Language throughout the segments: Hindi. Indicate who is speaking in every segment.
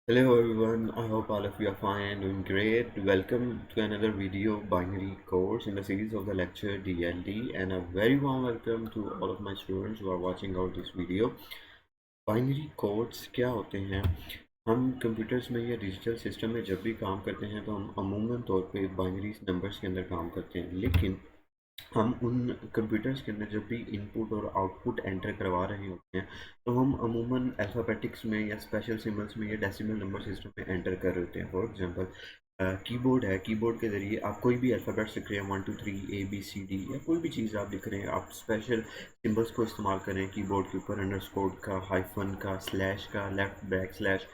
Speaker 1: Hello everyone, I hope all of you are fine, doing great. Welcome to another video binary course in the series of the lecture DLD, and a very warm welcome to all of my students who are watching out this video. Binary codes क्या होते हैं? हम कंप्यूटर्स में या डिजिटल सिस्टम में जब भी काम करते हैं तो हम अमूमन तौर पे बाइनरी नंबर्स के अंदर काम करते हैं, लेकिन हम उन कंप्यूटर्स के अंदर जब भी इनपुट और आउटपुट एंटर करवा रहे होते हैं तो हम अमूमन अल्फ़ाबेटिक्स में या स्पेशल सिंबल्स में या डेसिमल नंबर सिस्टम में एंटर कर रहे होते हैं। फॉर एग्जांपल कीबोर्ड है, कीबोर्ड के ज़रिए आप कोई भी अल्फ़ाबेट्स लिख रहे हैं, 1 2 3 ABCD या कोई भी चीज़ आप लिख रहे हैं, आप स्पेशल सिंबल्स को इस्तेमाल करें कीबोर्ड के ऊपर, अंडरस्कोर का, हाइफन का, स्लैश का, लेफ्ट बैक स्लैश।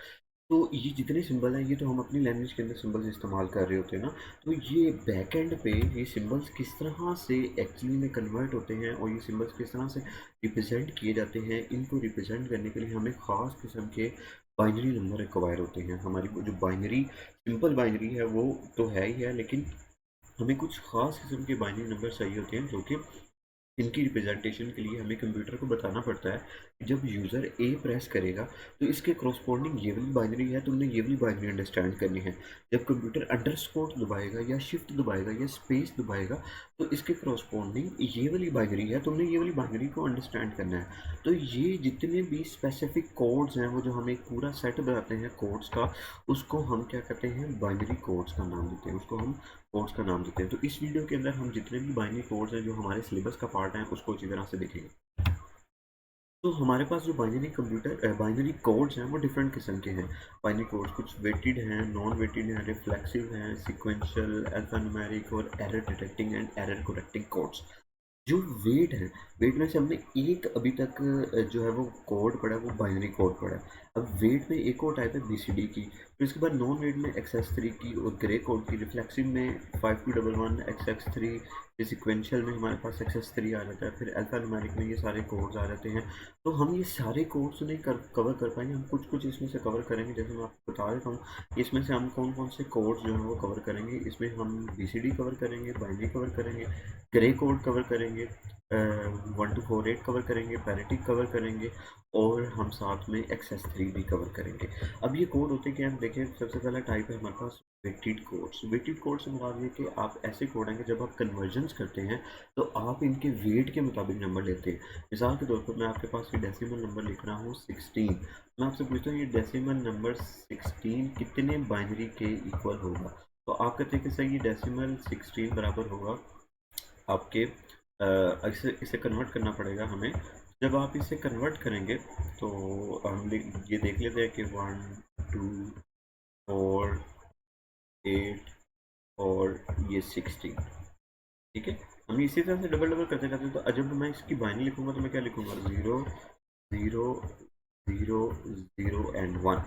Speaker 1: तो ये जितने सिंबल हैं ये तो हम अपनी लैंग्वेज के अंदर सिंबल्स इस्तेमाल कर रहे होते हैं ना। तो ये बैक एंड पे ये सिंबल्स किस तरह से एक्चुअली में कन्वर्ट होते हैं और ये सिंबल्स किस तरह से रिप्रेजेंट किए जाते हैं, इनको रिप्रेजेंट करने के लिए हमें ख़ास किस्म के बाइनरी नंबर रिक्वायर होते हैं। हमारी वो जो बाइनरी सिंपल बाइनरी है वो तो है ही है, लेकिन हमें कुछ ख़ास किस्म के बाइनरी नंबर चाहिए होते हैं जो कि इनकी रिप्रेजेंटेशन के लिए हमें कंप्यूटर को बताना पड़ता है कि जब यूज़र ए प्रेस करेगा तो इसके करस्पॉन्डिंग ये वाली बाइनरी है, तुमने ये वाली बाइनरी अंडरस्टैंड करनी है। जब कंप्यूटर अंडरस्कोर दबाएगा या शिफ्ट दबाएगा या स्पेस दबाएगा तो इसके करस्पॉन्डिंग ये वाली बाइनरी है, तुमने ये वाली बाइनरी को अंडरस्टैंड करना है। तो ये जितने भी स्पेसिफिक कोड्स हैं वो जो हमें एक पूरा सेट बनाते हैं कोड्स का, उसको हम क्या कहते हैं, बाइनरी कोड्स का नाम देते हैं, उसको हम कोड्स का नाम देते हैं। तो इस वीडियो के अंदर हम जितने भी बाइनरी कोड्स हैं जो हमारे सिलेबस का पार्ट हैं उसको अच्छी तरह से देखेंगे। तो हमारे पास जो बाइनरी कोड्स हैं वो डिफरेंट किस्म के हैं। बाइनरी कोड्स कुछ वेटेड हैं, नॉन वेटेड हैं, रिफ्लेक्सिव हैं, सीक्वेंशियल, अल्फान्यूमेरिक और error detecting and error correcting codes. जो वेट है, वेट में से हमने एक अभी तक जो है वो कोड पढ़ा है, वो बाइनरी कोड पढ़ा है। अब वेट में एक और टाइप है BCD की, फिर इसके बाद नॉन वेट में XS3 की और ग्रे कोड की, रिफ्लेक्सिव में 5211 XX3, फिर सिक्वेंशियल में हमारे पास XS3 आ जाता है, फिर अल्फा न्यूमेरिक में ये सारे कोड्स आ जाते हैं। तो हम ये सारे कोड्स नहीं कवर कर पाएंगे, हम कुछ कुछ इसमें से कवर करेंगे। जैसे मैं आपको बता देता हूँ इसमें से हम कौन कौन से कोड्स जो हैं वो कवर करेंगे। इसमें हम BCD कवर करेंगे, बाइनरी कवर करेंगे, ग्रे कोड कवर करेंगे, 1248 कवर करेंगे, पैरेटिक कवर करेंगे और हम साथ में XS3 भी कवर करेंगे। अब ये कोड होते क्या हैं, देखिए सबसे पहला टाइप है हमारे पास वेटेड कोड्स। वेटेड कोड से मुराद ये कि आप ऐसे कोड हैं कि जब आप कन्वर्जन्स करते हैं तो आप इनके वेट के मुताबिक नंबर लेते हैं। मिसाल के तौर पर मैं आपके पास ये डेसिमल नंबर लिख रहा हूँ 16। मैं आपसे पूछता हूँ ये डेसिमल नंबर 16 कितने बाइनरी के इक्वल होगा। तो आप कहते हैं कि सर ये डेसिमल 16 बराबर होगा आपके इसे कन्वर्ट करना पड़ेगा हमें। जब आप इसे कन्वर्ट करेंगे तो हम ये देख लेते हैं कि 1 2 4 8 और ये 16, ठीक है। हम इसी तरह से डबल डबल करते जाते हैं। तो जब मैं इसकी बाइनरी लिखूंगा तो मैं क्या लिखूंगा, 0 0 0 0 एंड 1।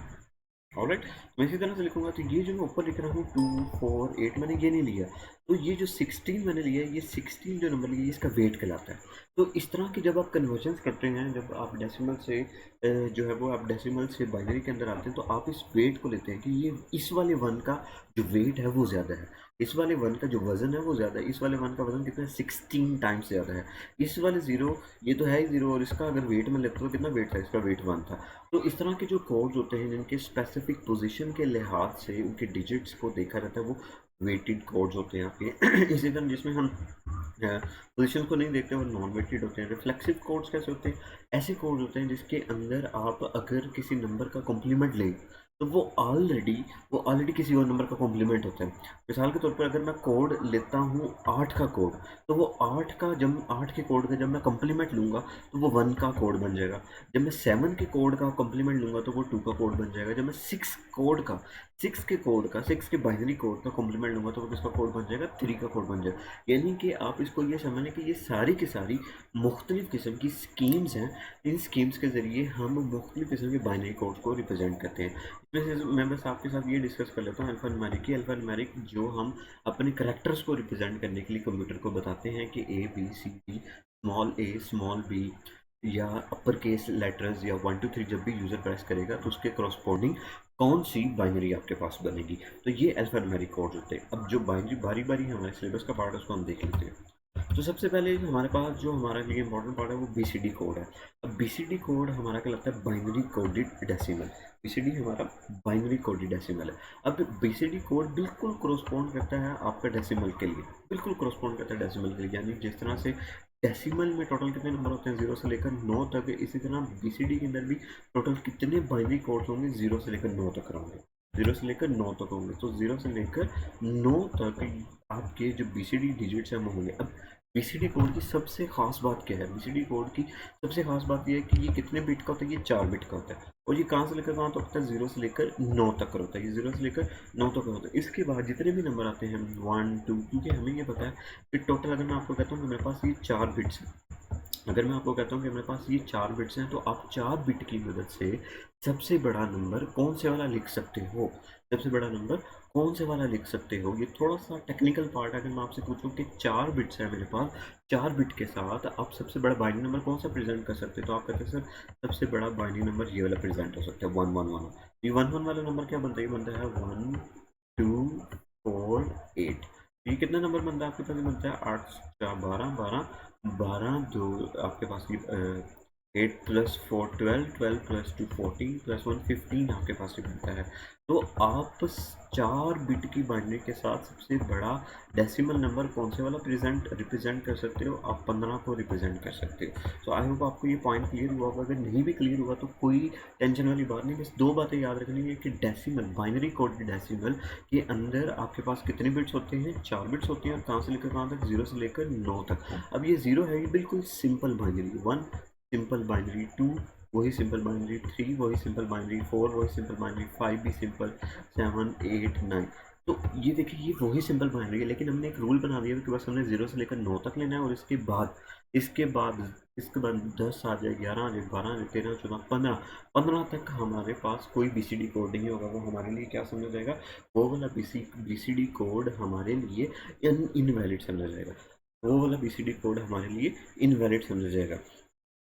Speaker 1: ऑलराइट, मैं इसी तरह से लिखूंगा। तो ये जो मैं ऊपर लिख रहा हूँ 2 4 8, मैंने ये नहीं लिया। तो ये जो 16 मैंने लिया है, ये 16 जो नंबर लिया है इसका वेट कहलाता है। तो इस तरह की जब आप कन्वर्जन्स करते हैं, जब आप डेसिमल से जो है वो आप डेसिमल से बाइनरी के अंदर आते हैं, तो आप इस वेट को लेते हैं कि ये इस वाले वन का जो वेट है वो ज़्यादा है, इस वाले वन का जो वज़न है वो ज़्यादा है। इस वाले वन का वज़न कितना है, 16 टाइम्स ज़्यादा है। इस वाले ज़ीरो, ये तो है ही ज़ीरो, और इसका अगर वेट में लेते हो कितना वेट था, इसका वेट 1 था। तो इस तरह के जो कोड्स होते हैं जिनके स्पेसिफिक पोजीशन के लिहाज से उनके डिजिट्स को देखा जाता है, वो वेटेड कोड्स होते हैं आपके। इसी तरह जिसमें हम पोजीशन को नहीं देखते वो नॉन वेटेड होते हैं। रिफ्लेक्सिव कोड्स कैसे होते हैं, ऐसे कोड्स होते हैं जिसके अंदर आप अगर किसी नंबर का कॉम्प्लीमेंट लें तो वो ऑलरेडी किसी और नंबर का कॉम्प्लीमेंट होता है। मिसाल के तौर पर अगर मैं कोड लेता हूँ 8 का कोड, तो वो 8 का जब 8 के कोड का जब मैं कॉम्प्लीमेंट लूँगा तो वो 1 का कोड बन जाएगा। जब मैं 7 के कोड का कॉम्प्लीमेंट लूँगा तो वो 2 का कोड बन जाएगा। जब मैं 6 के बाइनरी कोड का कॉम्प्लीमेंट लूँगा तो वो किसका कोड बन जाएगा, 3 का कोड बन जाएगा। यानी कि आप इसको ये समझें कि ये सारी की सारी मुख्तलिफ किस्म की स्कीम्स हैं। इन स्कीम्स के ज़रिए हम मुख्तलिफ किस्म के बाइनरी कोड्स को रिप्रेजेंट करते हैं। इसमें से मैं बस आपके साथ ये डिस्कस कर लेता हूँ अल्फ़ान्यूमेरिक जो हम अपने करैक्टर्स को रिप्रेजेंट करने के लिए कंप्यूटर को बताते हैं कि ABCD, small a small b या अपर केस लेटर्स या 1 2 3 जब भी यूज़र प्रेस करेगा तो उसके करस्पॉन्डिंग कौन सी बाइनरी आपके पास बनेगी। तो ये अल्फ़ान्यूमेरिक कोड्स होते हैं। अब जो बाइनरी बारी बारी हमारे सिलेबस का पार्ट है उसको हम देख लेते हैं। तो सबसे पहले हमारे पास जो हमारे लिए इम्पोर्टेंट पार्ट है वो बीसीडी कोड है। अब बीसीडी कोड हमारा कहलाता है बाइनरी कोडेड डेसिमल। बीसीडी हमारा बाइनरी कोडेड डेसिमल है। अब बीसीडी कोड बिल्कुल कोरस्पॉन्ड करता है आपका डेसिमल के लिए, बिल्कुल कोरस्पॉन्ड करता है डेसिमल के लिए, यानी जिस तरह से डेसिमल में टोटल कितने नंबर होते हैं 0 से लेकर 9 तक, इसी तरह बीसीडी के अंदर भी टोटल कितने बाइनरी कोड्स होंगे 0 से लेकर 9 तक होंगे, 0 से लेकर 9 तक होंगे। तो 0 से लेकर 9 तक आपके जो बीसीडी डिजिट्स हैं वो होंगे। अब बीसीडी कोड की सबसे खास बात क्या है? बीसीडी कोड की सबसे खास बात यह है कि ये कितने बिट का होता है, ये 4 बिट का होता है। और ये कहाँ से लेकर कहाँ तक होता है? 0 से लेकर 9 तक होता है। ये 0 से लेकर 9 तक होता है। इसके बाद जितने भी नंबर आते हैं 1 2, क्योंकि हमें ये पता है कि टोटल, अगर मैं आपको कहता हूँ कि मेरे पास ये 4 बिट्स हैं, अगर मैं आपको कहता हूँ कि मेरे पास ये 4 बिट्स हैं, तो आप 4 बिट की मदद से सबसे बड़ा नंबर कौन से वाला लिख सकते हो, सबसे बड़ा नंबर कौन से वाला लिख सकते हो। ये थोड़ा सा टेक्निकल पार्ट है। अगर मैं आपसे पूछूं कि 4 बिट्स है मेरे पास, 4 बिट के साथ आप सबसे बड़ा बाइनरी नंबर कौन सा प्रेजेंट कर सकते हो, तो आप कहते हैं सर सबसे बड़ा बाइनरी नंबर ये वाला प्रेजेंट हो सकता है 111। ये 11 वाला नंबर क्या बनता है? ये बनता है 1 2 4 8। ये कितना नंबर बनता है आपके पास? ये बनता है 8 4 12 12 12 2 आपके पास ये 8 + 4 12 12 + 2 14 + 1 15 आपके पास ये बनता है। तो आप 4 बिट की बाइनरी के साथ सबसे बड़ा डेसिमल नंबर कौन से वाला रिप्रेजेंट कर सकते हो? आप 15 को रिप्रेजेंट कर सकते हो। तो आई होप आपको ये पॉइंट क्लियर हुआ होगा। अगर नहीं भी क्लियर हुआ तो कोई टेंशन वाली बात नहीं, बस 2 बातें याद रखनी है कि डेसिमल, बाइनरी कोड डेसिमल के अंदर आपके पास कितने बिट्स होते हैं? 4 बिट्स होते हैं। और कहाँ से लेकर कहाँ तक? 0 से लेकर 9 तक। अब ये 0 है, ये बिल्कुल सिंपल बाइनरी, 1 सिंपल बाइनरी, 2 वही सिंपल बाइनरी, 3 वही सिंपल बाइनरी, 4 वही सिंपल बाइनरी, 5 भी सिंपल, 7 8 9। तो ये देखिए ये वही सिंपल बाइनरी है, लेकिन हमने एक रूल बना दिया कि बस हमने 0 से लेकर 9 तक लेना है। और इसके बाद 10 आ जाए, 11 आ जाए, 12 आ जाए, 13 14 15 तक हमारे पास कोई बीसीडी कोड नहीं होगा। वो हमारे लिए क्या समझा जाएगा? वो वाला बीसीडी कोड हमारे लिए इनवैलिड समझा जाएगा। वो वाला बीसीडी कोड हमारे लिए इनवैलिड समझा जाएगा।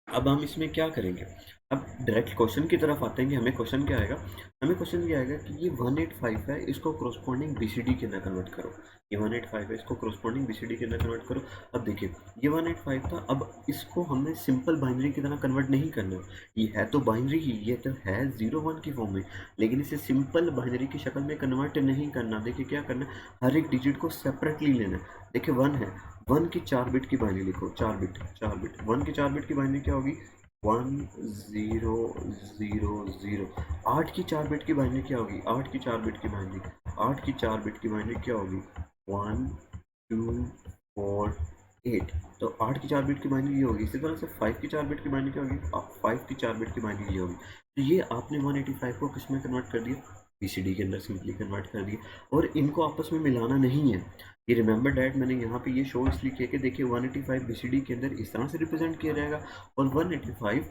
Speaker 1: अब हम इसमें क्या करेंगे? अब डायरेक्ट क्वेश्चन की तरफ आते हैं कि हमें क्वेश्चन क्या आएगा। हमें क्वेश्चन ये आएगा कि ये 185 है, इसको कोरस्पॉन्डिंग बीसीडी के अंदर कन्वर्ट करो। ये 185 है, इसको कोरस्पॉन्डिंग बीसीडी के अंदर कन्वर्ट करो। अब देखिए ये 185 था, अब इसको हमने सिंपल बाइनरी की तरह कन्वर्ट नहीं करना। ये है तो बाइनरी ही, ये तो है 0 1 की फॉर्म में, लेकिन इसे सिंपल बाइनरी की शक्ल में कन्वर्ट नहीं करना। देखिए क्या करना है, हर एक डिजिट को सेपरेटली लेना है। देखिए 1 है, 1 की 4 बिट की बाइनरी लिखो, 4 बिट 1 की 4 बिट की बाइनरी क्या होगी? 1 0 0 0। 8 की 4 बिट की बाइनरी क्या होगी? 8 की 4 बिट की बाइनरी, 8 की 4 बिट की बाइनरी क्या होगी? 1 2 4 8। तो 8 की 4 बिट की बाइनरी ये होगी। इसी तरह से 5 की 4 बिट की बाइनरी क्या होगी? 5 की 4 बिट की बाइनरी ये होगी। तो ये आपने 185 को किस में कन्वर्ट कर दिया? बीसीडी के अंदर सिंपली कन्वर्ट कर दिया। और इनको आपस में मिलाना नहीं है। ये रिमेंबर डैट मैंने यहाँ पे ये शो इसलिए किया कि देखिए 185 बीसीडी के अंदर इस तरह से रिप्रेजेंट किया जाएगा और 185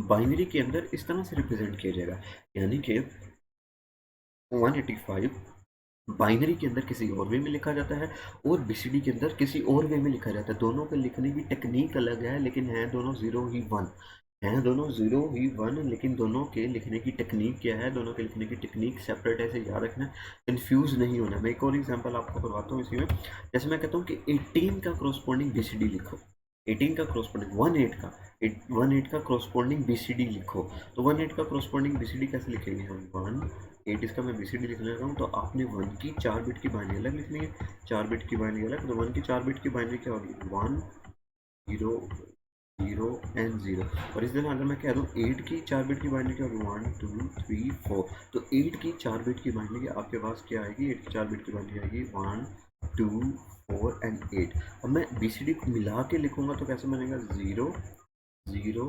Speaker 1: बाइनरी के अंदर इस तरह से रिप्रेजेंट किया जाएगा। यानी कि 185 बाइनरी के अंदर किसी और वे में लिखा जाता है और बीसीडी के अंदर किसी और वे में लिखा जाता है। दोनों के लिखने की टेक्निक अलग है, लेकिन हैं दोनों 0 ही 1, हैं दोनों 0 ही 1, लेकिन दोनों के लिखने की टेक्निक क्या है? दोनों के लिखने की टेक्निक सेपरेट है, इसे याद रखना, कंफ्यूज नहीं होना। मैं एक और एग्जांपल आपको करवाता हूँ इसी में। जैसे मैं कहता हूँ कि 18 का क्रॉसपोंडिंग बीसीडी लिखो, 18 का क्रॉसपोंडिंग 18 का क्रॉसपोंडिंग बीसीडी लिखो। तो 18 का क्रॉसपोंडिंग बीसीडी कैसे लिखेंगे हम? 18 इसका मैं बीसीडी लिख लेता हूँ। तो आपने 1 की 4 बिट की बाइनरी अलग लिखनी है, 4 बिट की बाइनरी अलग। तो 1 की 4 बिट की बाइनरी क्या होगी? 1 0 0 एंड 0। और इस तरह अगर मैं कह दूँ 8 की 4 बिट की बाइनरी क्या होगी? 1 2 3 4। तो 8 की 4 बिट की बाइनरी आपके पास क्या आएगी? 8 की 4 बिट की बाइनरी आएगी 1 2 4 एंड 8। अब मैं बीसीडी को मिला के लिखूंगा तो कैसे बनेगा? 0 0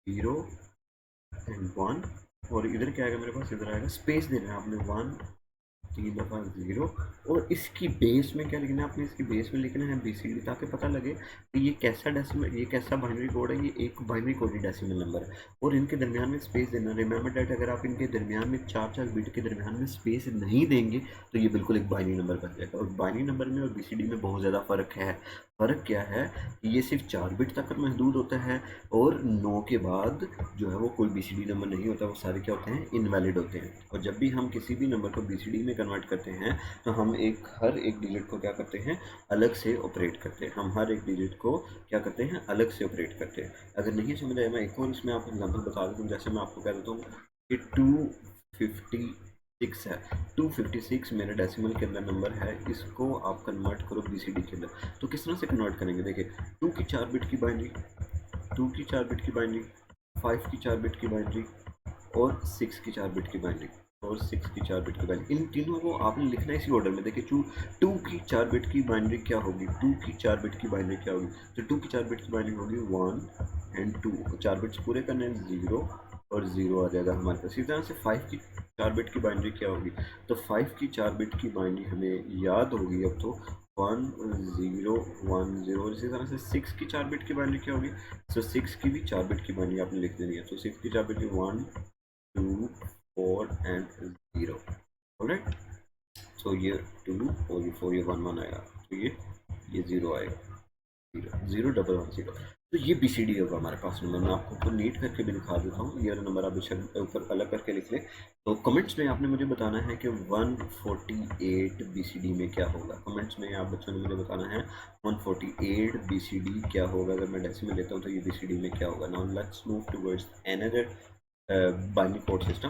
Speaker 1: 0 एंड 1। और इधर क्या आएगा मेरे पास? इधर आएगा स्पेस देना है आपने 1 3 दफ़ा 0। और इसकी बेस में क्या लिखना है आपने? इसकी बेस में लिखना है बीसीडी, ताकि पता लगे कि ये कैसा डेसिमल, ये कैसा बाइनरी कोड है। ये एक बाइनरी कोड डेसिमल नंबर है और इनके दरमियान में स्पेस देना। रिमेंबर दैट अगर आप इनके दरमियान में 4 बिट के दरमियान में स्पेस नहीं देंगे तो ये बिल्कुल एक बाइनरी नंबर बन जाएगा। और बाइनरी नंबर में और बीसीडी में बहुत ज़्यादा फ़र्क है। फ़र्क क्या है कि ये सिर्फ 4 बिट तक महदूद होता है और 9 के बाद जो है वो कोई बीसीडी नंबर नहीं होता, वो सारे क्या होते हैं, इनवैलिड होते हैं। और जब भी हम किसी भी नंबर को बीसीडी में कन्वर्ट करते हैं तो हम हर एक डिजिट को क्या करते हैं, अलग से ऑपरेट करते हैं। हम हर एक डिजिट को क्या करते हैं, अलग से ऑपरेट करते हैं। अगर नहीं समझ आया, मैं एक और इसमें आपको एग्जाम्पल बता देता हूँ। जैसे मैं आपको कह देता हूँ कि 256 है, 256 मेरे डेसिमल के अंदर नंबर है, इसको आप कन्वर्ट करो बीसीडी के अंदर। तो किस तरह से कन्वर्ट करेंगे, देखिए 2 की 4 बिट की बाइनरी, 2 की 4 बिट की बाइनरी, 5 की 4 बिट की बाइनरी और 6 की 4 बिट की बाइनरी और 6 की 4 बिट की बाइनरी, इन तीनों को आपने लिखना है इसी ऑर्डर में। देखिए 2 की 4 बिट की बाइनरी क्या होगी, 2 की 4 बिट की बाइनरी क्या होगी, तो 2 की 4 बिट की बाइनरी होगी 1 एंड 2, 4 बिट्स पूरे करने हैं, 0 और 0 आ जाएगा हमारे पास। इसी तरह से 5 की 4 बिट की बाइनरी क्या होगी, तो 5 की 4 बिट की बाइनरी हमें याद होगी अब तो 1 0 1 0। इसी तरह से 6 की 4 बिट की बाइनरी क्या होगी, तो 6 की भी 4 बिट की बाइनरी आपने लिख देनी है। तो 6 की 4 बिट की 1 2 4 and 0, ऑलराइट। सो ये 2 और ये 4, ये 1 1 आएगा, तो ये 0 आएगा, 0 0 डबल 1 0। तो ये बीसीडी होगा हमारे पास नंबर। मैं आपको ऊपर नीट करके भी दिखा देता हूँ, ये नंबर आप ऊपर अलग करके लिख लें। तो कमेंट्स में आपने मुझे बताना है कि 148 बीसीडी में क्या होगा। कमेंट्स में आप बच्चों ने मुझे बताना है 148 बीसीडी क्या होगा। अगर मैं डेसिमल लेता हूँ तो ये बीसीडी में क्या होगा। Now let's move towards another binary code system.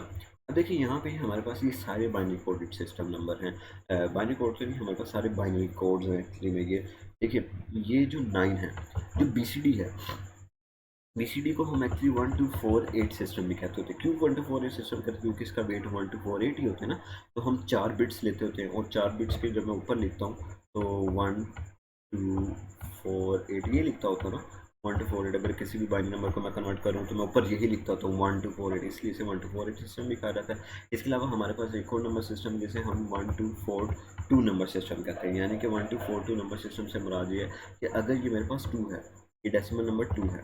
Speaker 1: अब देखिए यहाँ पे हमारे पास ये सारे बाइनरी कोडेड सिस्टम नंबर हैं। बाइनरी कोड से नहीं, हमारे पास सारे बाइनरी कोड्स हैं एक्चुअली में। ये देखिए, ये जो 9 है, जो बीसीडी है, बीसीडी को हम एक्चुअली 1248 सिस्टम भी कहते होते हैं। क्यों 1248 सिस्टम कहते हैं, क्योंकि इसका वेट 1248 ही होता है ना। तो हम 4 बिट्स लेते होते हैं और 4 बिट्स के जब मैं ऊपर लिखता हूँ तो 1 2 4 8 ये लिखता होता है ना, 1 2 4 8। अगर किसी भी बाइनरी नंबर को मैं कन्वर्ट करूँ तो मैं ऊपर यही लिखता होता हूँ 1 2 4 8, इसलिए इसे 1248 सिस्टम भी कहा जाता है। इसके अलावा हमारे पास एक और नंबर सिस्टम जिसे हम 1242 नंबर सिस्टम कहते हैं। यानी कि 1242 नंबर सिस्टम से मुराद ये है कि अगर ये मेरे पास 2 है, ये डेसिमल नंबर 2 है,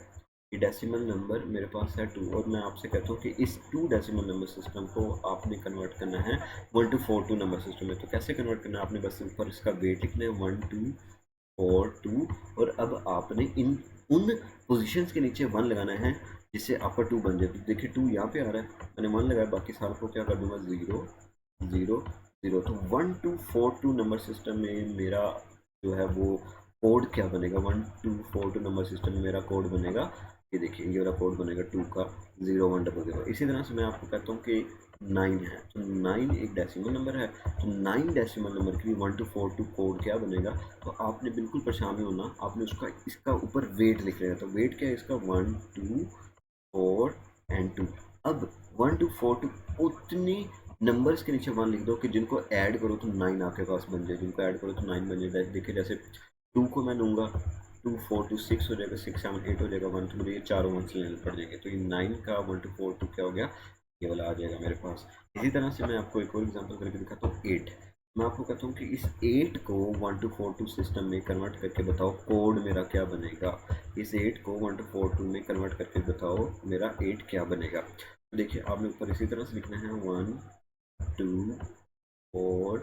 Speaker 1: ये डेसिमल नंबर मेरे पास है 2, और मैं आपसे कहता हूँ कि इस 2 डेसिमल नंबर सिस्टम को आपने कन्वर्ट करना है 1242 नंबर सिस्टम में। तो कैसे कन्वर्ट करना है, आपने बस ऊपर इसका वेट लिखना है 1 2 4 2, और अब आपने इन उन पोजीशंस के नीचे 1 लगाना है जिससे आपका 2 बन जाए। तो देखिए 2 यहाँ पे आ रहा है, मैंने 1 लगाया, बाकी सारे को क्या कर दूंगा 0 0 0। तो 1242 नंबर सिस्टम में मेरा जो है वो कोड क्या बनेगा, 1242 नंबर सिस्टम में मेरा कोड बनेगा, ये देखिए ये वाला कोड बनेगा 2 का 0 1 0 0। इसी तरह से मैं आपको कहता हूँ कि 9 है, तो 9 एक डेसिमल नंबर है, तो 9 डेसिमल नंबर के लिए 1242 कोड क्या बनेगा। तो आपने बिल्कुल परेशान नहीं होना, आपने उसका इसका ऊपर वेट लिख लेना। तो वेट क्या है इसका, 1 2 4 एंड 2। अब 1 2 4 2 उतनी नंबर्स के नीचे 1 लिख दो कि जिनको ऐड करो तो 9 आपके पास बन जाए, जिनको ऐड करो तो 9 बन जाए। देखिए जैसे 2 को मैं लूँगा, 2 4 2 6 हो जाएगा, 6 7 8 हो जाएगा, 1 तो मुझे ये चारों 1 से लेने पड़ जाएंगे। तो ये 9 का 1 2 4 2 क्या हो गया, ये वाला आ जाएगा मेरे पास। इसी तरह से मैं आपको एक और एग्जांपल करके दिखाता हूँ 8। मैं आपको कहता हूँ कि इस 8 को 1242 सिस्टम में कन्वर्ट करके बताओ कोड मेरा क्या बनेगा। इस 8 को 1242 में कन्वर्ट करके बताओ मेरा 8 क्या बनेगा। तो देखिए आपने ऊपर इसी तरह से लिखना है 1 2 4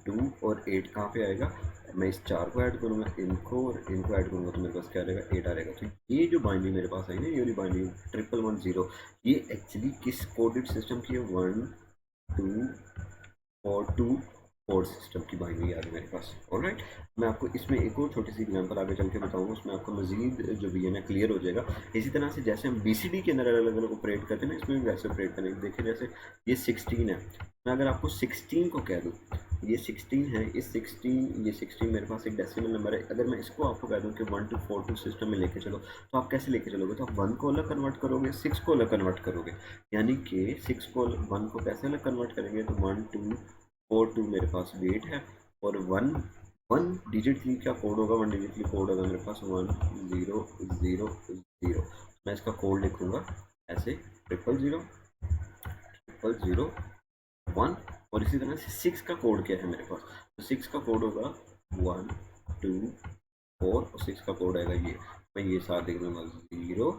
Speaker 1: 2 और 8 कहाँ पे आएगा, मैं इस 4 को ऐड करूँगा, इनको और इनको ऐड करूँगा, तो मेरे पास क्या आ जाएगा 8 आ जाएगा। तो ये जो बाइनरी मेरे पास आई ना, ये वाली बाइनरी 1110, ये एक्चुअली किस कोडेड सिस्टम की है, 1 2 4 2 4 सिस्टम की बाइनरी आ रही है मेरे पास। ऑलराइट, मैं आपको इसमें एक और छोटी सी एग्जांपल आगे चल के बताऊंगा, उसमें आपको मजीद जो भी है ना क्लियर हो जाएगा। इसी तरह से जैसे हम बीसीडी के अंदर अलग अलग ऑपरेट करते हैं ना, इसमें भी वैसे ऑपरेट करेंगे। देखिए जैसे ये 16 है, मैं अगर आपको 16 को कह दूँ, ये 16 है, इस 16 ये 16 मेरे पास एक डेसिमल नंबर है। अगर मैं इसको आपको कह दूँ कि 1242 सिस्टम में लेके चलो, तो आप कैसे लेके चलोगे, तो आप 1 को अलग कन्वर्ट करोगे, 6 को अलग कन्वर्ट करोगे। यानी कि 6 को 1 को कैसे अलग कन्वर्ट करेंगे, तो 1 2 4 2 मेरे पास वेट है, और 1 डिजिटली क्या कोड होगा, 1 डिजिटली कोड होगा मेरे पास 1 0 0 0। मैं इसका कोड लिखूंगा ऐसे 0 0 0 0 1। और इसी तरह से 6 का कोड क्या है मेरे पास, तो 6 का कोड होगा 1 2 4, और 6 का कोड आएगा ये, मैं ये साथ लिख दूंगा 0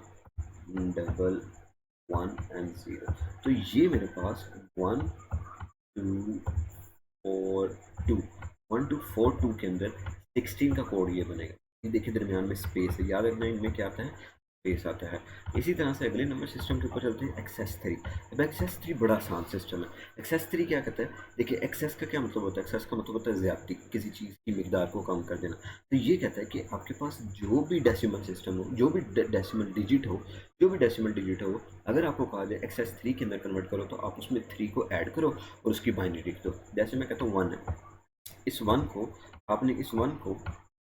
Speaker 1: डबल 1 एंड 0। तो ये मेरे पास 1 2 4 2 1 2 4 2 के अंदर 16 का कोड ये बनेगा। ये देखिए दरमियान में स्पेस है, याद रखना इनमें क्या आता है, स्पेस आता है। इसी तरह से अगले नंबर सिस्टम के ऊपर चलते हैं, एक्सेस थ्री। अब एक्सेस थ्री बड़ा आसान सिस्टम है। एक्सेस थ्री क्या कहता है, देखिए एक्सेस का क्या मतलब होता है, एक्सेस का मतलब होता है ज्यादती, किसी चीज़ की मिकदार को कम कर देना। तो ये कहता है कि आपके पास जो भी डेसिमल सिस्टम हो, जो भी डेसिमल डिजिट हो, जो भी डेसिमल डिजिट हो, अगर आपको कहा जाए एक्सेस थ्री के अंदर कन्वर्ट करो, तो आप उसमें थ्री को ऐड करो और उसकी बाइनरी लिख दो। जैसे मैं कहता हूँ वन है, इस वन को आपने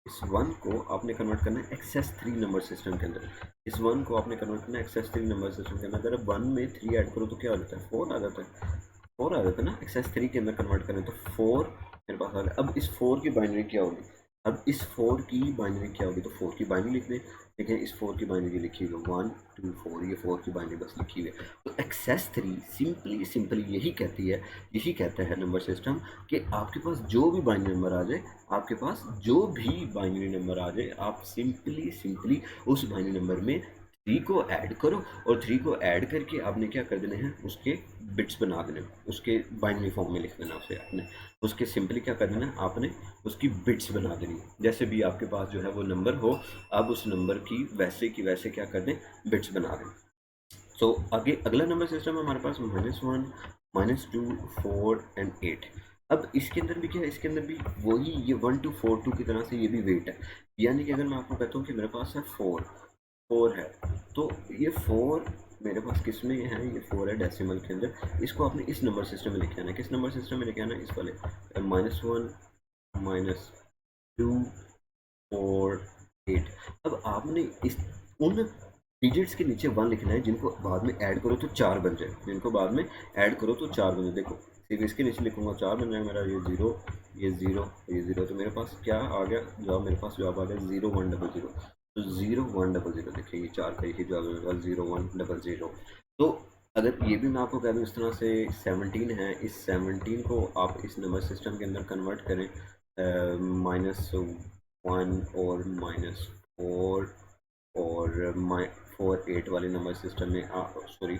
Speaker 1: इस वन को आपने कन्वर्ट करना है एक्सेस थ्री नंबर सिस्टम के अंदर। इस वन को आपने कन्वर्ट करना है एक्सेस थ्री नंबर सिस्टम के अंदर। अगर वन में थ्री ऐड करो तो क्या आ जाता है, फोर आ जाता है। फोर आ जाता है ना, एक्सेस थ्री के अंदर कन्वर्ट करें तो फोर मेरे पास आ गया। अब इस फोर की बाइनरी क्या होगी, अब इस फोर की बाइनरी क्या होगी, तो फोर की बाइनरी लिख दें। देखिए इस फोर की बाइनरी लिखी हुई है वन टू फोर, ये फोर की बाइनरी बस लिखी हुई है। तो एक्सेस थ्री सिंपली यही कहती है, यही कहता है नंबर सिस्टम, कि आपके पास जो भी बाइनरी नंबर आ जाए, आपके पास जो भी बाइनरी नंबर आ जाए, आप सिंपली उस बाइनरी नंबर में थ्री को ऐड करो, और थ्री को ऐड करके आपने क्या कर देने हैं, उसके बिट्स बना देने, उसके बाइनरी फॉर्म में लिख देना उसे आपने, उसके सिंपली क्या कर देना आपने, उसकी बिट्स बना देनी। जैसे भी आपके पास जो है वो नंबर हो, अब उस नंबर की वैसे क्या कर दें, बिट्स बना दें। सो आगे अगला नंबर सिस्टम है हमारे पास minus one, minus two, four and eight. अब इसके अंदर भी क्या है, इसके अंदर भी वही ये वन टू फोर टू की तरह से ये भी वेट है। यानी कि अगर मैं आपको कहता हूँ कि मेरे पास है फोर, फोर है, तो ये फोर मेरे पास किस में है, ये फोर है डेसिमल के अंदर। इसको आपने इस नंबर सिस्टम में लेके आना है, किस नंबर सिस्टम में लेके आना है, इस वाले minus one, minus two, four, eight. अब आपने इस उन डिजिट्स के नीचे वन लिखना है जिनको बाद में ऐड करो तो चार बन जाए, जिनको बाद में ऐड करो तो चार बन जाए। देखो सिर्फ इसके नीचे लिखूंगा चार बन जाएगा मेरा, ये जीरो, ये जीरो, ये जीरो, तो मेरे पास क्या आ गया जवाब, मेरे पास जवाब आ गया जीरो वन डबल जीरो। तो जीरो वन डबल जीरो, देखिए ये चार का ही जवाब है मेरे पास, जीरो वन डबल जीरो। तो अगर ये भी मैं आपको कह दूँ इस तरह से, 17 है, इस 17 को आप इस नंबर सिस्टम के अंदर कन्वर्ट करें माइनस वन और माइनस फोर और फोर एट वाले नंबर सिस्टम में, सॉरी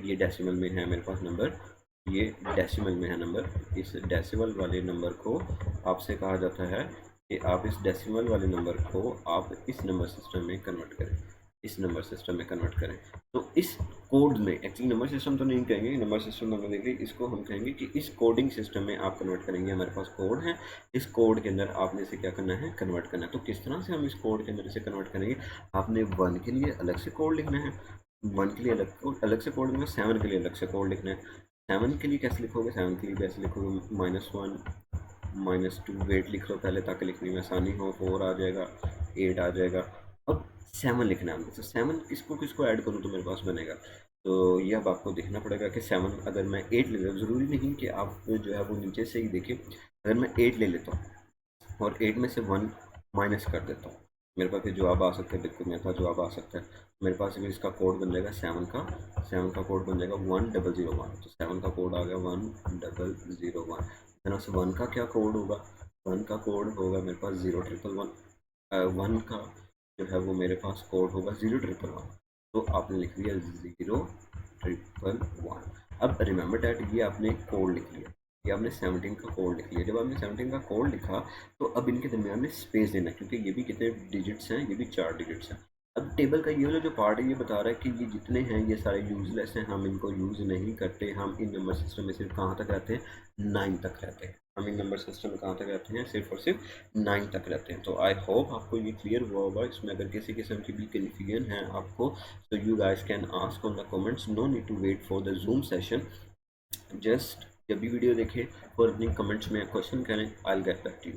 Speaker 1: ये डेसिमल में है मेरे पास नंबर, ये डेसिमल में है नंबर। इस डेसिमल वाले नंबर को आपसे कहा जाता है कि आप इस डेसिमल वाले नंबर को आप इस नंबर सिस्टम में कन्वर्ट करें, इस नंबर सिस्टम में कन्वर्ट करें। तो इस कोड में, एक्चुअली नंबर सिस्टम तो नहीं कहेंगे, नंबर सिस्टम तो देखिए इसको हम कहेंगे कि इस कोडिंग सिस्टम में आप कन्वर्ट करेंगे। हमारे पास कोड है, इस कोड के अंदर आपने इसे क्या करना है, कन्वर्ट करना है। तो किस तरह से हम इस कोड के अंदर इसे कन्वर्ट करेंगे, आपने वन के लिए अलग से कोड लिखना है, वन के लिए अलग से कोड लिखना है, सेवन के लिए अलग से कोड लिखना है। सेवन के लिए कैसे लिखोगे, सेवन के लिए भी ऐसे लिखोगे minus one, minus two, wait लिख लो पहले ताकि लिखने में आसानी हो, फोर आ जाएगा, एट आ जाएगा। अब सेवन लिखना है, तो सेवन किसको किसको ऐड करूँ तो मेरे पास बनेगा। तो ये अब आपको देखना पड़ेगा कि सेवन अगर मैं एट ले लूँ, ज़रूरी नहीं कि आप जो है वो नीचे से ही देखें। अगर मैं एट ले लेता हूँ और एट में से वन माइनस कर देता हूँ, मेरे पास फिर जवाब आ सकता है, बिल्कुल मेरे पास जवाब आ सकता है। मेरे पास अगर इसका कोड बन जाएगा सेवन का कोड बन जाएगा वन डबल ज़ीरो वन। तो सेवन का कोड आ गया वन डबल ज़ीरो वन। इस तरह से वन का क्या कोड होगा, वन का कोड होगा मेरे पास ज़ीरो ट्रिपल वन। वन का जो है वो मेरे पास कोड होगा ज़ीरो ट्रिपल वन। तो आपने लिख लिया ज़ीरो ट्रिपल वन। अब रिमेंबर डैट ये आपने कोड लिख लिया, ये आपने 17 का कोड लिख लिया। जब आपने 17 का कोड लिखा तो अब इनके दरमियान में स्पेस देना है, क्योंकि ये भी कितने डिजिट्स हैं, ये भी चार डिजिट्स हैं। अब टेबल का ये वाला जो पार्ट है ये बता रहा है कि ये जितने हैं ये सारे यूजलेस हैं, हम इनको यूज़ नहीं करते। हम इन नंबर सिस्टम में सिर्फ कहाँ तक रहते हैं, 9 तक रहते हैं। हम इन नंबर सिस्टम में कहाँ तक रहते हैं, सिर्फ और सिर्फ 9 तक रहते हैं। तो आई होप आपको ये क्लियर हुआ होगा। इसमें अगर किसी किस्म की भी कन्फ्यूजन है आपको, तो you guys can ask on the comments, no need to wait for the Zoom session. Just जब भी वीडियो देखें और अपनी कमेंट्स में क्वेश्चन करें, I will get back to you.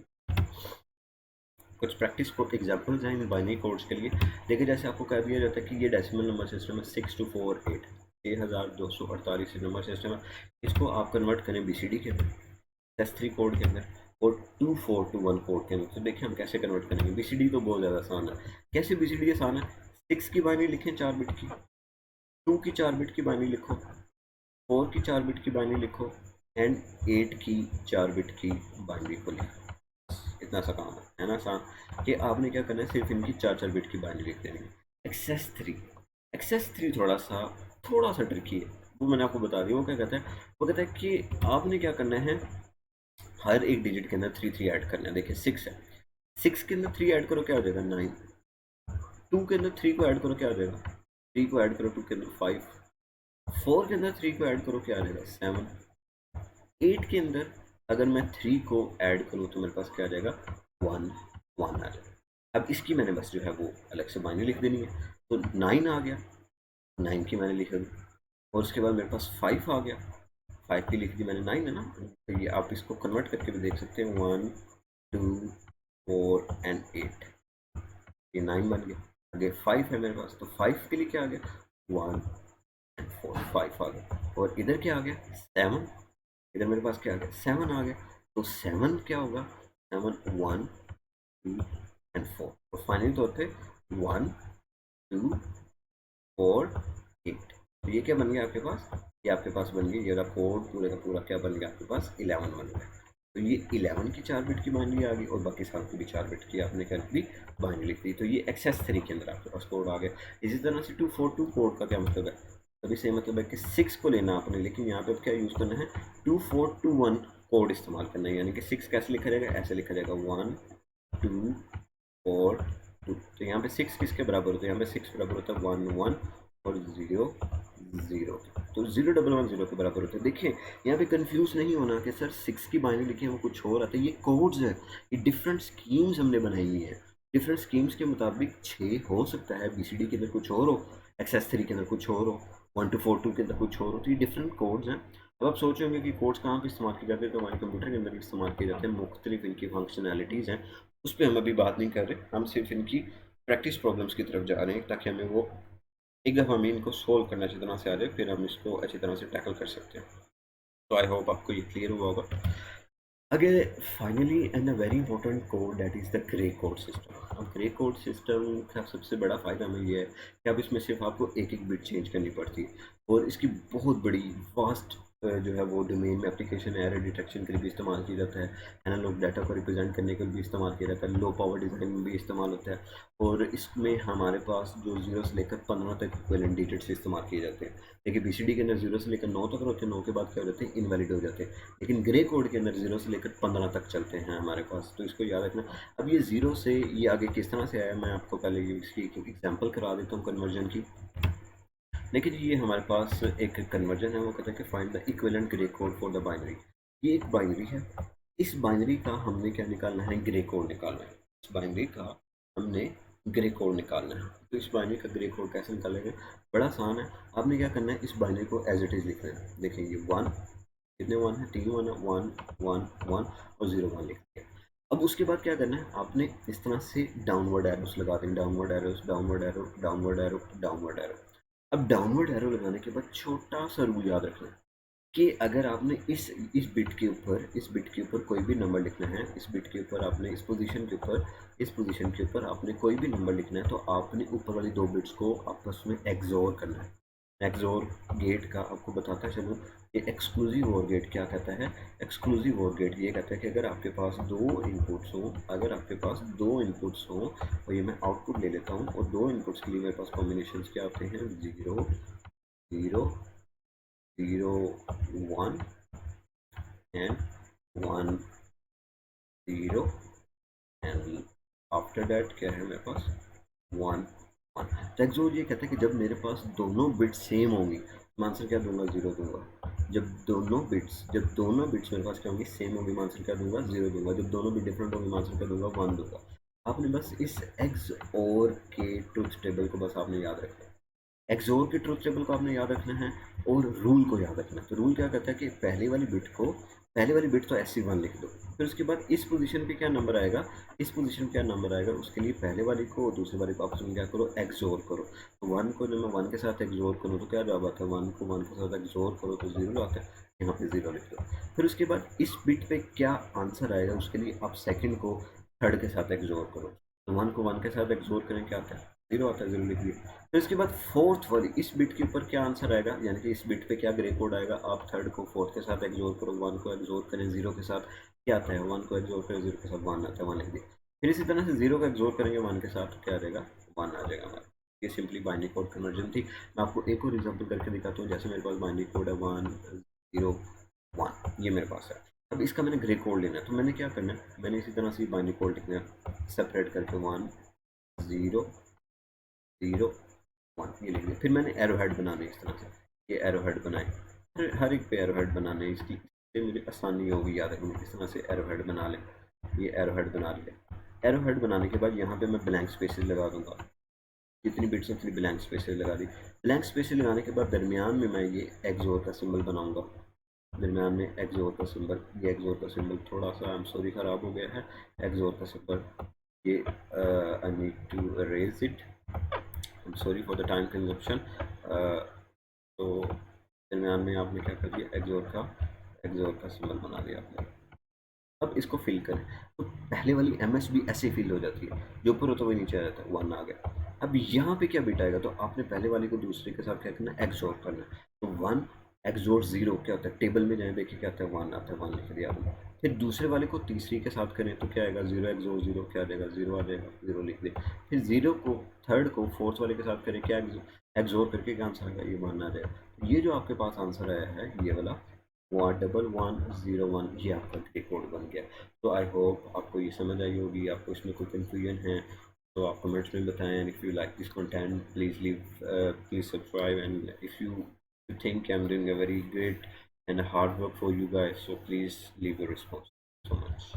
Speaker 1: कुछ प्रैक्टिस एग्जाम्पल्स हैं इन बाइनरी कोड्स के लिए। देखिए जैसे आपको कह दिया जाता है कि ये डेसिमल नंबर सिस्टम है 6248, 6248 नंबर सिस्टम है। इसको आप कन्वर्ट करें BCD के अंदर, S3 कोड के अंदर, और 2421 कोड के अंदर। तो देखिए हम कैसे कन्वर्ट करेंगे। BCD तो बहुत ज़्यादा आसान है। कैसे BCD आसान है, 6 की बाइनरी लिखें 4 बिट की, 2 की 4 बिट की बाइनरी लिखो, 4 की 4 बिट की बाइनरी लिखो, एंड 8 की 4 बिट की बाइनरी को लिखो। इतना सा काम है ना आसान, कि आपने क्या करना है, सिर्फ इनकी 4 बिट की बाइनरी लिख देनी है। एक्सेस थ्री थोड़ा सा ट्रिकी है, वो मैंने आपको बता दिया। वो क्या कहता है, वो कहता है कि आपने क्या करना है, हर एक डिजिट के अंदर थ्री थ्री ऐड करना है। देखिए 6 है, 6 के अंदर 3 ऐड करो क्या हो जाएगा 9, 2 के अंदर 3 को ऐड करो क्या हो जाएगा, 3 को ऐड करो 2 के अंदर 5, 4 के अंदर 3 को ऐड करो क्या आ जाएगा 7, 8 के अंदर अगर मैं 3 को ऐड करूँ तो मेरे पास क्या आ जाएगा 1 1 आ जाएगा। अब इसकी मैंने बस जो है वो अलग से बाइनरी लिख देनी है, तो 9 आ गया, 9 की मैंने लिख दी, और उसके बाद मेरे पास 5 आ गया, 5 की लिख दी मैंने, 9 है ना, तो ये आप इसको कन्वर्ट करके भी देख सकते हैं, 1 2 4 एंड 8, ये 9 बन गया। आगे 5 है मेरे पास, तो 5 के लिए क्या आ गया 1 एंड 4, 5 आ गया, और इधर क्या आ गया 7, इधर मेरे पास क्या आ गया 7 आ गया, तो 7 क्या होगा 7 1 2 एंड 4, और फाइनली तौर पे 1 2 4 8, तो ये क्या बन गया आपके पास, ये आपके पास बन गया, ये वाला कोड पूरे का पूरा क्या बन गया आपके पास 11 बन गया। तो ये 11 की 4 बिट की बाइनरी आ गई, और बाकी साल की भी 4 बिट की आपने क्या लिख दी बाइनरी लिख दी, तो ये एक्सेस 3 के अंदर आपके पास कोड आ गया। इसी तरह से 242 कोड का क्या मतलब है, तभी से मतलब है कि 6 को लेना आपने, लेकिन यहाँ पे क्या यूज़ करना है 2421 कोड इस्तेमाल करना है, यानी कि 6 कैसे लिखा जाएगा, ऐसे लिखा जाएगा 1 2 4 2, तो यहाँ पे 6 किसके बराबर होता है, यहाँ पे 6 बराबर होता है 1 1 और 0 0, तो 0110 के बराबर होते हैं। देखिए यहाँ पे कंफ्यूज नहीं होना कि सर 6 की बाइनरी लिखी है वो कुछ और आता है, ये कोड्स है, ये डिफरेंट स्कीम्स हमने बनाई हुई है, डिफरेंट स्कीम्स के मुताबिक 6 हो सकता है, BCD के अंदर कुछ और हो, XS3 के अंदर कुछ और हो, 1242 के अंदर कुछ और हो, तो ये डिफरेंट कोड्स हैं। अब आप सोच रहे होंगे कि कोड्स कहाँ पे इस्तेमाल किए जाते हैं, तो हमारे कंप्यूटर के अंदर इस्तेमाल किए जाते हैं, मुख्तलिफ इनकी फंक्शनैलिटीज़ हैं, उस पर हम अभी बात नहीं कर रहे, हम सिर्फ इनकी प्रैक्टिस प्रॉब्लम्स की तरफ जा रहे हैं, ताकि हमें वो एक दफ़ा हमें इनको सोल्व करना अच्छी तरह से आ जाए, फिर हम इसको अच्छी तरह से टैकल कर सकते हैं। तो आई होप आपको ये क्लियर हुआ होगा। Again, finally, and a very important code, that is the grey code system. अब ग्रे कोड सिस्टम का सबसे बड़ा फ़ायदा हमें ये है कि अब इसमें सिर्फ आपको एक एक बिट चेंज करनी पड़ती है, और इसकी बहुत बड़ी वास्ट जो है वो डोमेन में एप्लीकेशन एरर डिटेक्शन के लिए भी इस्तेमाल किया जाता है, एनालॉग डाटा को रिप्रेजेंट करने के लिए भी इस्तेमाल किया जाता है, लो पावर डिज़ाइन में भी इस्तेमाल होता है, और इसमें हमारे पास जो 0 से लेकर 15 तक इक्विवेलेंट डिजिट्स इस्तेमाल किए जाते हैं। देखिए BCD के अंदर 0 से लेकर 9 तक होते हैं, 9 के बाद क्या हो जाते हैं इनवैलिड हो जाते हैं, लेकिन ग्रे कोड के अंदर 0 से लेकर 15 तक चलते हैं हमारे पास, तो इसको याद रखना। अब ये 0 से ये आगे किस तरह से आया, मैं आपको पहले ये इसकी एक एग्जांपल करा देता हूँ कन्वर्जन की। लेकिन ये हमारे पास एक कन्वर्जन है, वो कहता है कि find the equivalent grey code for the binary. ये एक बाइनरी है, इस बाइनरी का हमने क्या निकालना है, ग्रे कोड निकालना है, इस बाइनरी का हमने ग्रे कोड निकालना है। तो इस बाइनरी का ग्रे कोड कैसे निकालेंगे, बड़ा आसान है, आपने क्या करना है इस बाइनरी को एज इट इज़ लिखना है। देखिए ये 1, कितने 1 है, 3 1 है, 1 1 1 और 0 1 लिख दिया। अब उसके बाद क्या करना है, आपने इस तरह से डाउनवर्ड एरोस लगा देंगे, downward arrows, downward arrow, downward arrow, downward arrow. अब डाउनवर्ड एरो लगाने के बाद छोटा सा रूल याद रखना है कि अगर आपने इस बिट के ऊपर, इस बिट के ऊपर कोई भी नंबर लिखना है, इस बिट के ऊपर आपने इस पोजीशन के ऊपर, इस पोजीशन के ऊपर आपने कोई भी नंबर लिखना है, तो आपने ऊपर वाली 2 बिट्स को आपस में एक्सोर करना है। एक्सोर गेट का आपको बताता चलूँ, ये एक्सक्लूसिव और गेट क्या कहता है, एक्सक्लूसिव और गेट ये कहता है कि अगर आपके पास 2 इनपुट्स हों, अगर आपके पास 2 इनपुट्स हों, तो ये मैं आउटपुट ले लेता हूँ, और 2 इनपुट्स के लिए मेरे पास कॉम्बिनेशंस क्या होते हैं, 0 0 0 1 and 1 0 and after that क्या है मेरे पास 1 1। तो एक्सोर ये कहता है कि जब मेरे पास दोनों बिट्स सेम होंगी, मैं आंसर क्या दूंगा 0 दूंगा। जब दोनों बिट्स मेरे पास क्या होंगी सेम होंगी, मैं आंसर क्या दूंगा 0 दूंगा। जब दोनों बिट डिफरेंट होंगे, मैं आंसर क्या दूंगा 1 दूंगा। आपने बस इस एक्सओर के ट्रुथ टेबल को बस आपने याद रखना है, एक्सोर के ट्रुथ टेबल को आपने याद रखना है, और रूल को याद रखना है। तो रूल क्या कहता है कि पहले वाली बिट तो SC1 लिख दो, फिर उसके बाद इस पोजीशन पे क्या नंबर आएगा, इस पोजीशन पे क्या नंबर आएगा, उसके लिए पहले वाली को और दूसरी वाली को आपस में क्या करो, एक्सोर करो। तो 1 को जब मैं 1 के साथ एक्सोर करूँ तो क्या जवाब आता है, 1 को 1 के साथ एक्सोर करो तो 0 आता है, यहाँ पे 0 लिख दो। फिर उसके बाद इस बिट पे क्या आंसर आएगा, उसके लिए आप सेकेंड को थर्ड के साथ एक्सोर करो। तो 1 को 1 के साथ एक्सोर करें, क्या आता है 0 आता है, 0 लिख दिया। फिर इसके बाद फोर्थ वाली इस बिट के ऊपर क्या आंसर आएगा, यानी कि इस बिट पे क्या ग्रे कोड आएगा, आप थर्ड को फोर्थ के साथ एक्सोर करो, 1 को एक्सोर करें 0 के साथ, क्या आता है 1 को एक्सोर करें 0 के साथ 1 आता है, 1 लिख दिया। फिर इसी तरह से 0 को एक्सोर करेंगे 1 के साथ, क्या आ जाएगा 1 आ जाएगा हमारा। ये सिंपली बाइनरी कोड कन्वर्जन थी। मैं आपको एक और एग्जांपल करके दिखाता हूँ, जैसे मेरे पास बाइनरी कोड है 1 0 1, ये मेरे पास है। अब इसका मैंने ग्रे कोड लेना है, तो मैंने क्या करना है, मैंने इसी तरह से बाइनरी कोड लिखना है, सेपरेट करके 1 0 0 1 ये लिख दिया। फिर मैंने एरो हेड बनाने इस तरह से, ये एरो हेड बनाए, फिर हर एक पे एरो हेड बनाने इसकी, इससे मुझे आसानी होगी याद रखने, इस तरह से एरो हेड बना लें। ये एरो हेड बना लिया। एरो हेड बनाने के बाद यहाँ पे मैं ब्लैंक स्पेसेस लगा दूंगा, जितनी बिट्स हैं उतनी ब्लैंक स्पेसेस लगा दी। ब्लैंक स्पेसेस लगाने के बाद दरमियान में मैं ये एक्सोर का सिंबल बनाऊंगा, दरमियान में एक्सोर का सिंबल, ये एक्सोर का सिंबल थोड़ा सा आई एम सॉरी ख़राब हो गया है, एक्सोर का सिंबल ये I need to arrange it, I am sorry for the time consumption. तो दरमियान में आपने क्या कर दिया, एक्सोर का सिंबल बना दिया आपने। अब इसको फिल करें, तो पहले वाली एम एस भी ऐसे फिल हो जाती है, जो ऊपर होता हुआ नीचे आ जाता है, 1 आ गया। अब यहाँ पे क्या बिट आएगा, तो आपने पहले वाली को दूसरे के साथ क्या करना है, एक्सोर करना है। तो 1 एक्सोर 0 क्या होता है, टेबल में जाए देखिए क्या आता है, 1 आता है, 1 लिख दिया आपने। फिर दूसरे वाले को तीसरी के साथ करें तो क्या आएगा, 0 एक्सोर 0 क्या आ जाएगा, 0 आ जाएगा, 0 लिख दिया। फिर 0 को थर्ड को फोर्थ वाले के साथ करें, क्या एक्सोर करके क्या आंसर आएगा, ये 1 आ जाएगा। ये जो आपके पास आंसर आया है ये वाला 1101 ये आपका ग्रे कोड बन गया। तो आई होप आपको ये समझ आई होगी, आपको इसमें कोई कंफ्यूजन है तो आप कमेंट्स में बताएं। And if you like this content please subscribe, and if you think I'm doing a very great and hard work for you guys, so please leave a response so much.